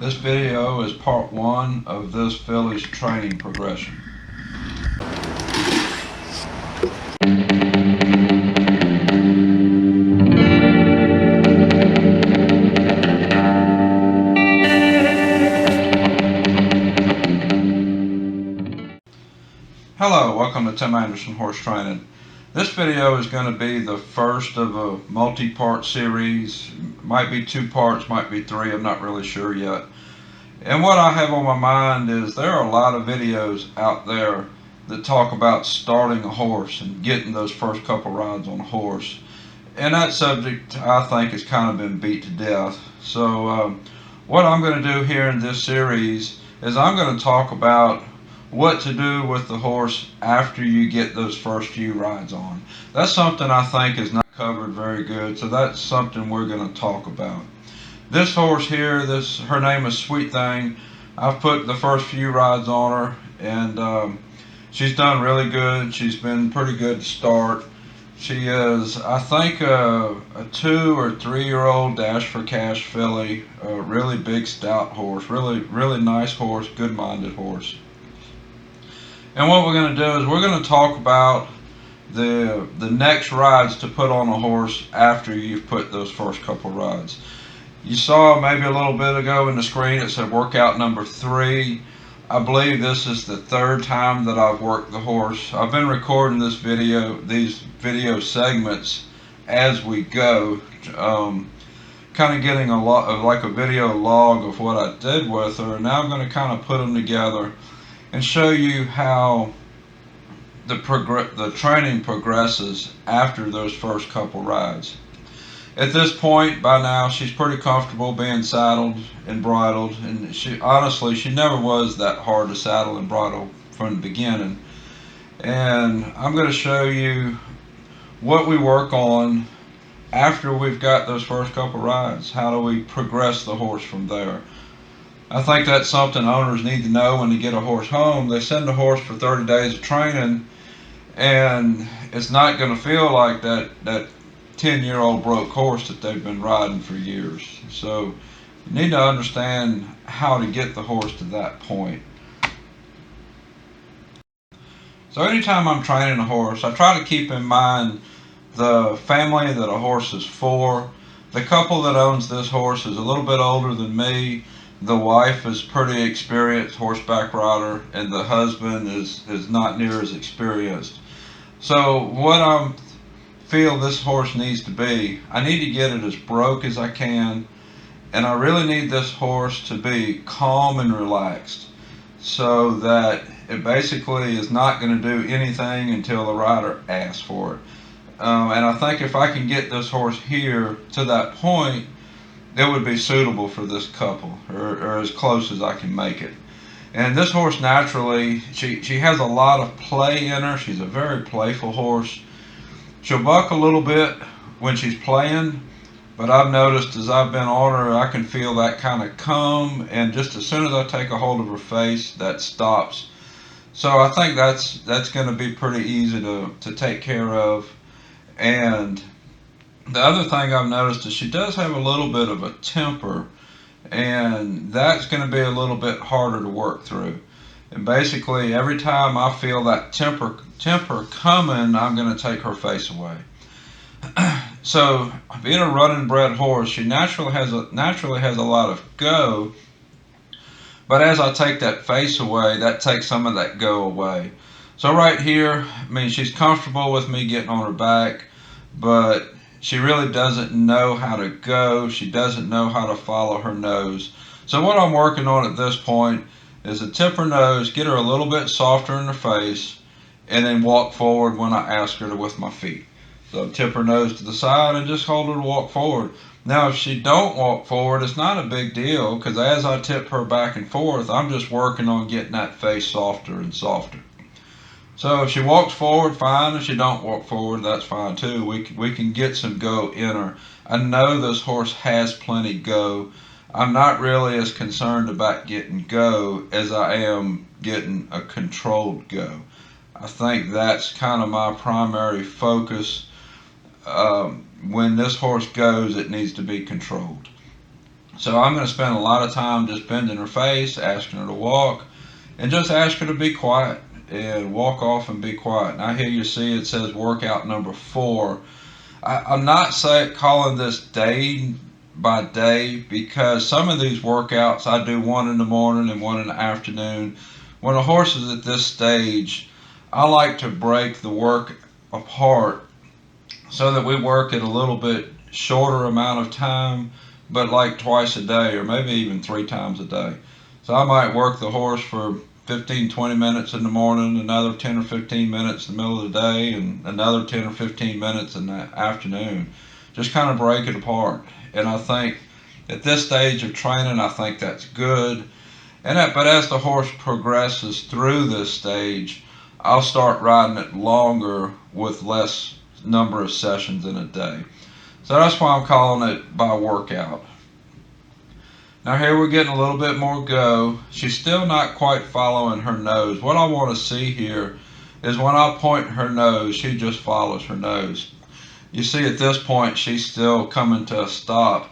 This video is part one of this filly's training progression. Hello, welcome to Tim Anderson Horse Training. This video is going to be the first of a multi-part series. Might be 2 parts, might be 3, I'm not really sure yet. And what I have on my mind is there are a lot of videos out there that talk about starting a horse and getting those first couple rides on a horse. And that subject, I think, has kind of been beat to death. So what I'm going to do here in this series is I'm going to talk about what to do with the horse after you get those first few rides on. That's something I think is not covered very good, so that's something we're going to talk about. This horse here, her name is Sweet Thing. I've put the first few rides on her, and she's done really good. She's been pretty good to start. She is, I think, a 2 or 3 year old Dash for Cash filly. A really big, stout horse. Really nice horse, good-minded horse. And what we're going to do is we're going to talk about the next rides to put on a horse after you've put those first couple rides. You saw maybe a little bit ago in the screen it said workout number 3. I believe this is the 3rd time that I've worked the horse. I've been recording these video segments as we go, kind of getting a lot of like a video log of what I did with her. And now I'm going to kind of put them together and show you how the training progresses after those first couple rides. At this point, by now, she's pretty comfortable being saddled and bridled, and she never was that hard to saddle and bridle from the beginning. And I'm going to show you what we work on after we've got those first couple rides. How do we progress the horse from there? I think that's something owners need to know when they get a horse home. They send a horse for 30 days of training, and it's not going to feel like that 10-year-old broke horse that they've been riding for years. So you need to understand how to get the horse to that point. So anytime I'm training a horse, I try to keep in mind the family that a horse is for. The couple that owns this horse is a little bit older than me. The wife is pretty experienced horseback rider, and the husband is not near as experienced. So what I feel this horse needs to be, I need to get it as broke as I can, and I really need this horse to be calm and relaxed so that it basically is not going to do anything until the rider asks for it. And I think if I can get this horse here to that point, it would be suitable for this couple, or as close as I can make it. And this horse naturally, she has a lot of play in her. She's a very playful horse. She'll buck a little bit when she's playing, but I've noticed as I've been on her, I can feel that kind of come, and just as soon as I take a hold of her face, that stops. So I think that's going to be pretty easy to take care of. And the other thing I've noticed is she does have a little bit of a temper, and that's going to be a little bit harder to work through. And basically every time I feel that temper coming, I'm going to take her face away. So being a running bred horse, she naturally has a lot of go, but as I take that face away, that takes some of that go away. So right here, I mean, she's comfortable with me getting on her back, but she really doesn't know how to go. She doesn't know how to follow her nose. So what I'm working on at this point is to tip her nose, get her a little bit softer in her face, and then walk forward when I ask her to with my feet. So tip her nose to the side and just hold her to walk forward. Now if she don't walk forward, it's not a big deal, because as I tip her back and forth, I'm just working on getting that face softer and softer. So if she walks forward, fine. If she don't walk forward, that's fine too. We can get some go in her. I know this horse has plenty go. I'm not really as concerned about getting go as I am getting a controlled go. I think that's kind of my primary focus. When this horse goes, it needs to be controlled. So I'm going to spend a lot of time just bending her face, asking her to walk, and just ask her to be quiet and walk off and be quiet. Now here you see it says workout number 4. I'm not calling this day by day because some of these workouts I do one in the morning and one in the afternoon. When a horse is at this stage, I like to break the work apart so that we work at a little bit shorter amount of time, but like twice a day or maybe even 3 times a day. So I might work the horse for 15, 20 minutes in the morning, another 10 or 15 minutes in the middle of the day, and another 10 or 15 minutes in the afternoon. Just kind of break it apart. And I think at this stage of training, I think that's good. But as the horse progresses through this stage, I'll start riding it longer with less number of sessions in a day. So that's why I'm calling it by workout. Now here we're getting a little bit more go. She's still not quite following her nose. What I want to see here is when I point her nose, she just follows her nose. You see at this point she's still coming to a stop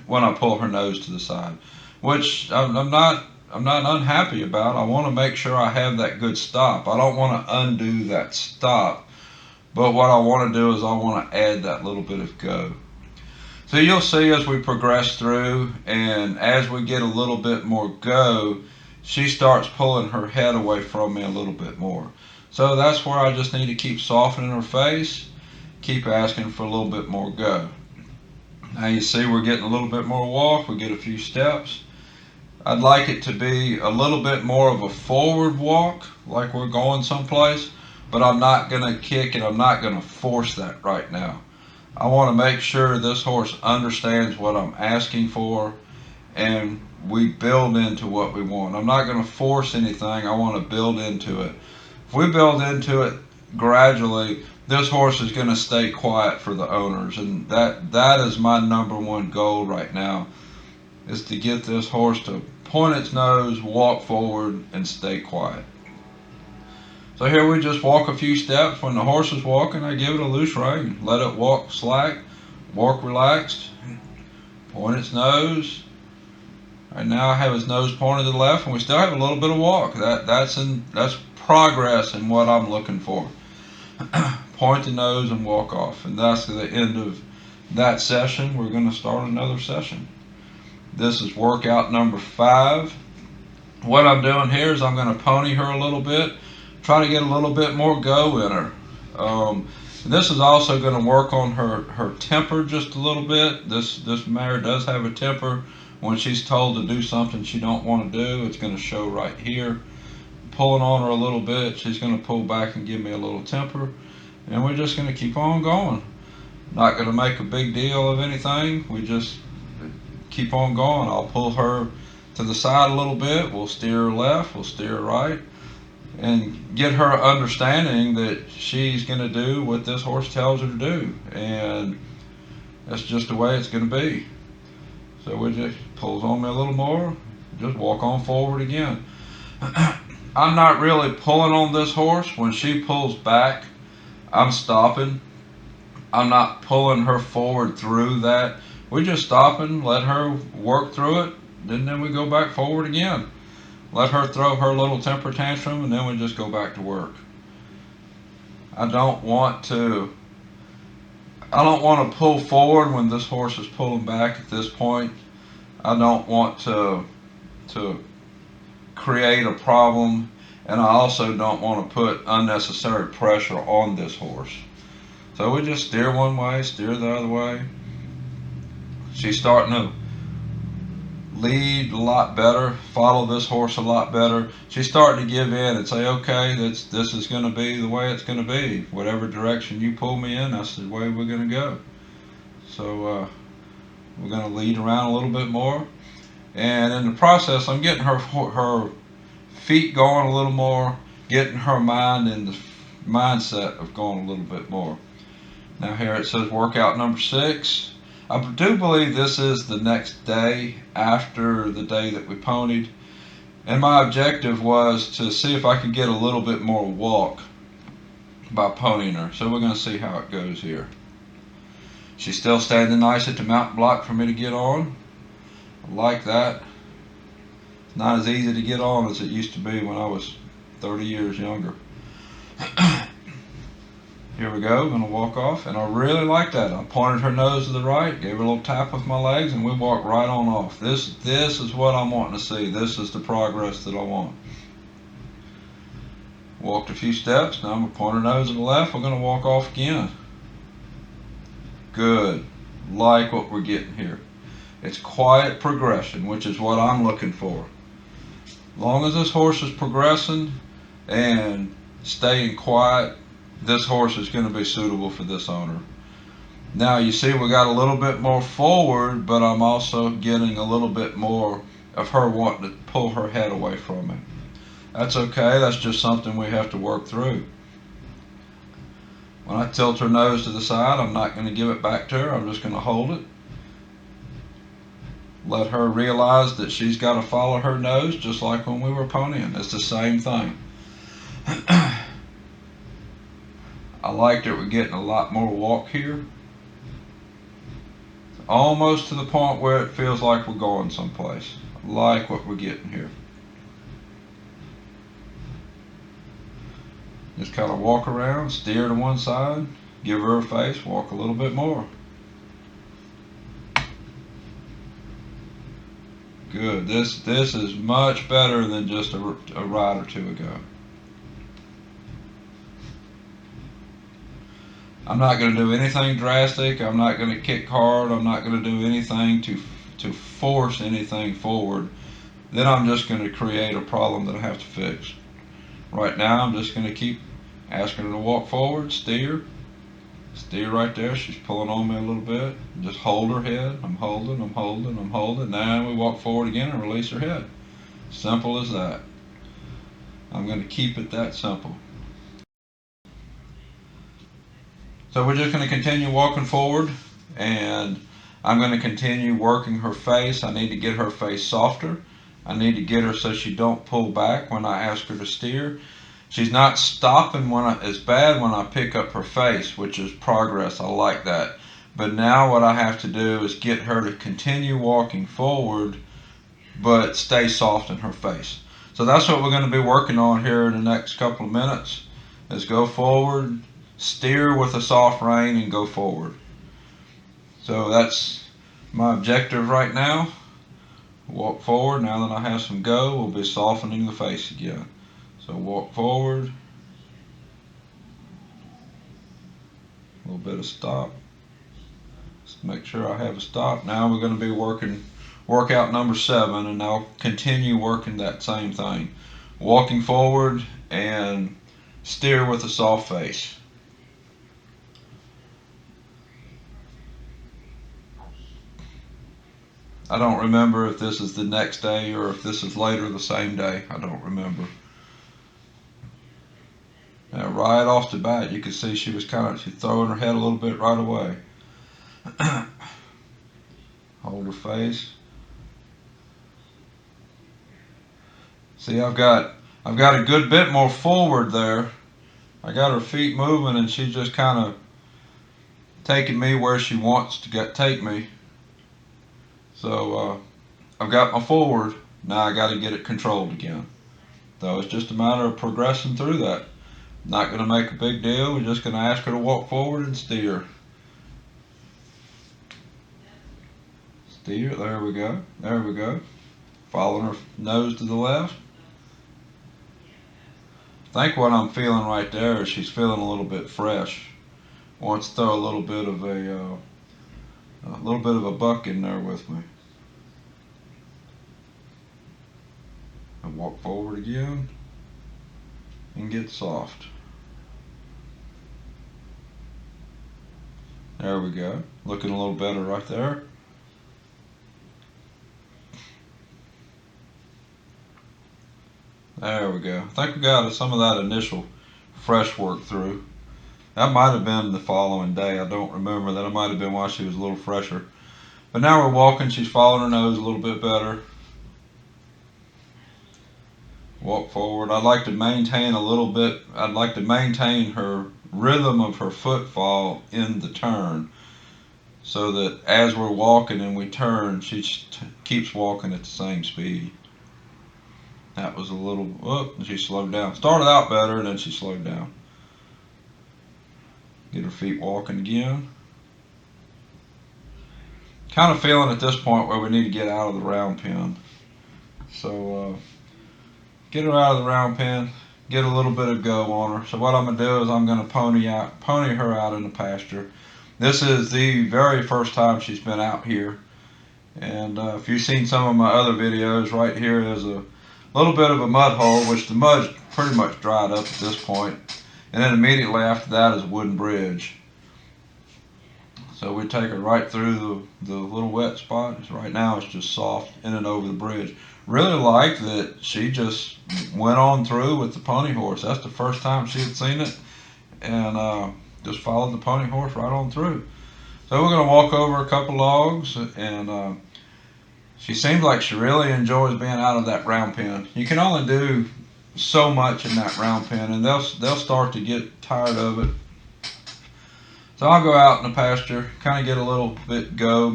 when I pull her nose to the side, which I'm not unhappy about. I want to make sure I have that good stop. I don't want to undo that stop, but what I want to do is I want to add that little bit of go. So you'll see as we progress through and as we get a little bit more go, she starts pulling her head away from me a little bit more. So that's where I just need to keep softening her face, keep asking for a little bit more go. Now you see we're getting a little bit more walk, we get a few steps. I'd like it to be a little bit more of a forward walk, like we're going someplace, but I'm not going to kick and I'm not going to force that right now. I want to make sure this horse understands what I'm asking for and we build into what we want. I'm not going to force anything, I want to build into it. If we build into it gradually, this horse is going to stay quiet for the owners, and that is my number one goal right now, is to get this horse to point its nose, walk forward, and stay quiet. So here we just walk a few steps. When the horse is walking, I give it a loose rein. Let it walk slack, walk relaxed, point its nose. Right now I have his nose pointed to the left, and we still have a little bit of walk. That's progress in what I'm looking for. Point the nose and walk off. And that's the end of that session. We're going to start another session. This is workout number 5. What I'm doing here is I'm going to pony her a little bit, try to get a little bit more go in her. This is also going to work on her temper just a little bit. This mare does have a temper. When she's told to do something she don't want to do, it's going to show right here. Pulling on her a little bit, she's going to pull back and give me a little temper, and we're just going to keep on going. Not going to make a big deal of anything. We just keep on going. I'll pull her to the side a little bit. We'll steer her left, we'll steer her right, and get her understanding that she's going to do what this horse tells her to do, and that's just the way it's going to be. So we just pulls on me a little more, just walk on forward again. I'm not really pulling on this horse. When she pulls back, I'm stopping. I'm not pulling her forward through that. We just stopping, let her work through it, and then we go back forward again. Let her throw her little temper tantrum, and then we just go back to work. I don't want to pull forward when this horse is pulling back at this point. I don't want to create a problem, and I also don't want to put unnecessary pressure on this horse. So we just steer one way, steer the other way. She's starting to lead a lot better, follow this horse a lot better. She's starting to give in and say, okay, this is going to be the way it's going to be. Whatever direction you pull me in, that's the way we're going to go. So we're going to lead around a little bit more. And in the process, I'm getting her feet going a little more, getting her mind in the mindset of going a little bit more. Now here it says workout number 6. I do believe this is the next day after the day that we ponied. And my objective was to see if I could get a little bit more walk by ponying her. So we're going to see how it goes here. She's still standing nice at the mountain block for me to get on. I like that. It's not as easy to get on as it used to be when I was 30 years younger. Here we go, gonna walk off, and I really like that. I pointed her nose to the right, gave her a little tap with my legs, and we walked right on off. This is what I'm wanting to see. This is the progress that I want. Walked a few steps, now I'm gonna point her nose to the left, we're gonna walk off again. Good, like what we're getting here. It's quiet progression, which is what I'm looking for. As long as this horse is progressing and staying quiet, this horse is going to be suitable for this owner. Now you see we got a little bit more forward, but I'm also getting a little bit more of her wanting to pull her head away from me. That's okay, that's just something we have to work through. When I tilt her nose to the side, I'm not going to give it back to her, I'm just going to hold it. Let her realize that she's got to follow her nose, just like when we were ponying. It's the same thing. I like that we're getting a lot more walk here. Almost to the point where it feels like we're going someplace. I like what we're getting here. Just kind of walk around, steer to one side, give her a face, walk a little bit more. Good. This is much better than just a ride or two ago. I'm not going to do anything drastic. I'm not going to kick hard. I'm not going to do anything to force anything forward. Then I'm just going to create a problem that I have to fix. Right now I'm just going to keep asking her to walk forward, steer. Steer right there. She's pulling on me a little bit. Just hold her head. I'm holding, I'm holding, I'm holding. Now we walk forward again and release her head. Simple as that. I'm going to keep it that simple. So we're just going to continue walking forward, and I'm going to continue working her face. I need to get her face softer. I need to get her so she don't pull back when I ask her to steer. She's not stopping as bad when I pick up her face, which is progress. I like that. But now what I have to do is get her to continue walking forward, but stay soft in her face. So that's what we're going to be working on here in the next couple of minutes, is go forward, steer with a soft rein, and go forward. So that's my objective right now. Walk forward. Now that I have some go, we'll be softening the face again. So walk forward, a little bit of stop. Just make sure I have a stop. Now we're going to be working workout number 7, and I'll continue working that same thing. Walking forward and steer with a soft face. I don't remember if this is the next day or if this is later the same day. I don't remember. Now, right off the bat, you could see she's throwing her head a little bit right away. Hold her face. See, I've got a good bit more forward there. I got her feet moving, and she's just kind of taking me where she wants to take me. So I've got my forward. Now I got to get it controlled again. So it's just a matter of progressing through that. Not going to make a big deal. We're just going to ask her to walk forward and steer. Steer. There we go. There we go. Following her nose to the left. I think what I'm feeling right there is she's feeling a little bit fresh. Wants to throw a little bit of a buck in there with me. And walk forward again and get soft. There we go. Looking a little better right there. There we go. I think we got some of that initial fresh work through. That might have been the following day. I don't remember. That might have been while she was a little fresher. But now we're walking. She's following her nose a little bit better. Walk forward. I'd like to maintain I'd like to maintain her rhythm of her footfall in the turn. so that as we're walking and we turn, she keeps walking at the same speed. That was a little, oh, and she slowed down. Started out better and then she slowed down. Get her feet walking again. Kind of feeling at this point where we need to get out of the round pen. So get her out of the round pen, get a little bit of go on her. So what I'm going to do is I'm going to pony her out in the pasture. This is the very first time she's been out here. And if you've seen some of my other videos, right here is a little bit of a mud hole, which the mud's pretty much dried up at this point. And then immediately after that is a wooden bridge. So we take her right through the little wet spot. Right now it's just soft in and over the bridge. Really like that she just went on through with the pony horse. That's the first time she had seen it. And just followed the pony horse right on through. So we're going to walk over a couple logs, and she seems like she really enjoys being out of that round pen. You can only do so much in that round pen, and they'll start to get tired of it. So I'll go out in the pasture, kind of get a little bit go,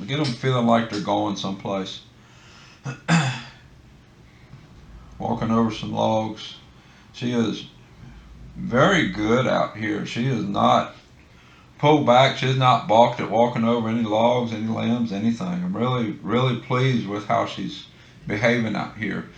get them feeling like they're going someplace. Walking over some logs. She is very good out here. She is not pulled back. She's not balked at walking over any logs, any limbs, anything. I'm really, really pleased with how she's behaving out here.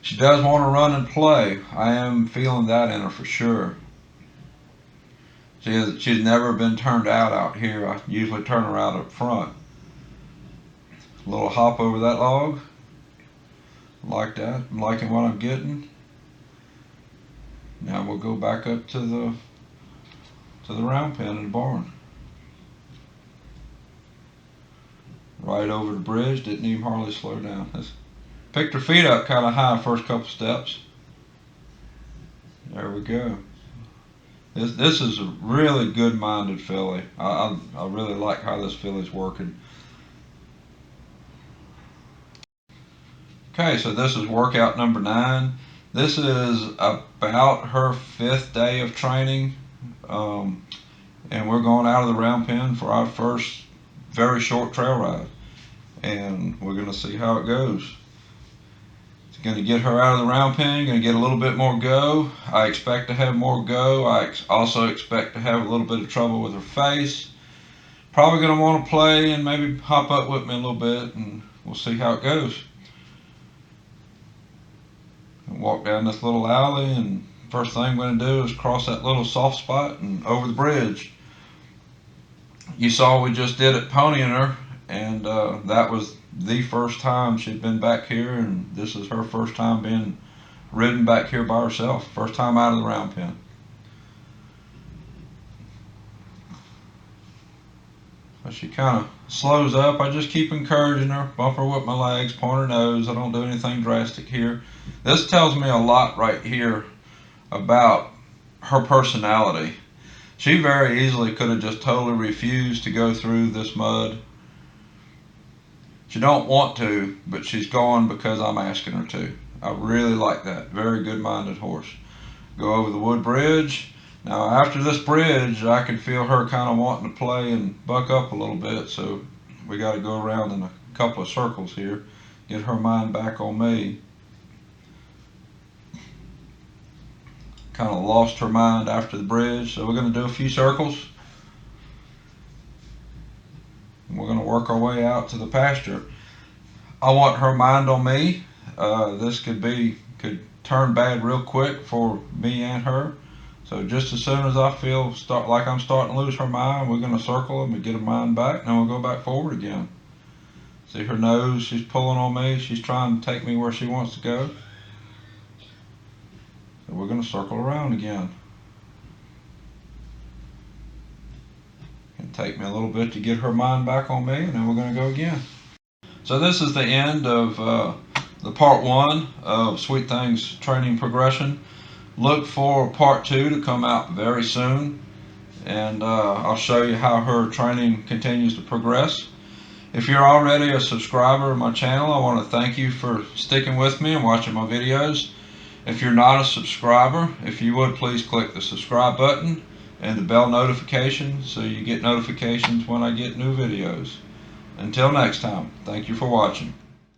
She does want to run and play. I am feeling that in her for sure. She's never been turned out here. I usually turn her out up front. A little hop over that log. Like that. I'm liking what I'm getting. Now we'll go back up to the round pen in the barn. Right over the bridge. Didn't even hardly slow down. Picked her feet up kind of high first couple steps. There we go. This is a really good-minded filly. I really like how this filly's working. Okay, so this is workout number 9. This is about her 5th day of training, and we're going out of the round pen for our first very short trail ride, and we're going to see how it goes. Going to get her out of the round pen, going to get a little bit more go. I expect to have more go. I also expect to have a little bit of trouble with her face. Probably going to want to play and maybe hop up with me a little bit, and we'll see how it goes. Walk down this little alley, and first thing I'm going to do is cross that little soft spot and over the bridge. You saw we just did it ponying her, and that was the first time she'd been back here, and this is her first time being ridden back here by herself. First time out of the round pen. So she kind of slows up. I just keep encouraging her, bump her with my legs, point her nose. I don't do anything drastic here. This tells me a lot right here about her personality. She very easily could have just totally refused to go through this mud. She don't want to, but she's going because I'm asking her to. I really like that. Very good-minded horse. Go over the wood bridge. Now after this bridge, I can feel her kind of wanting to play and buck up a little bit, so we got to go around in a couple of circles here. Get her mind back on me. Kind of lost her mind after the bridge, so we're going to do a few circles. We're going to work our way out to the pasture. I want her mind on me. This could turn bad real quick for me and her. So just as soon as I feel like I'm starting to lose her mind, we're going to circle them and get her mind back, and then we'll go back forward again. See her nose, she's pulling on me. She's trying to take me where she wants to go. So we're going to circle around again. It'll take me a little bit to get her mind back on me, and then we're going to go again. So this is the end of the part 1 of Sweet Things training progression. Look for part 2 to come out very soon, and I'll show you how her training continues to progress. If you're already a subscriber of my channel, I want to thank you for sticking with me and watching my videos. If you're not a subscriber, if you would please click the subscribe button and the bell notification so you get notifications when I get new videos. Until next time, thank you for watching.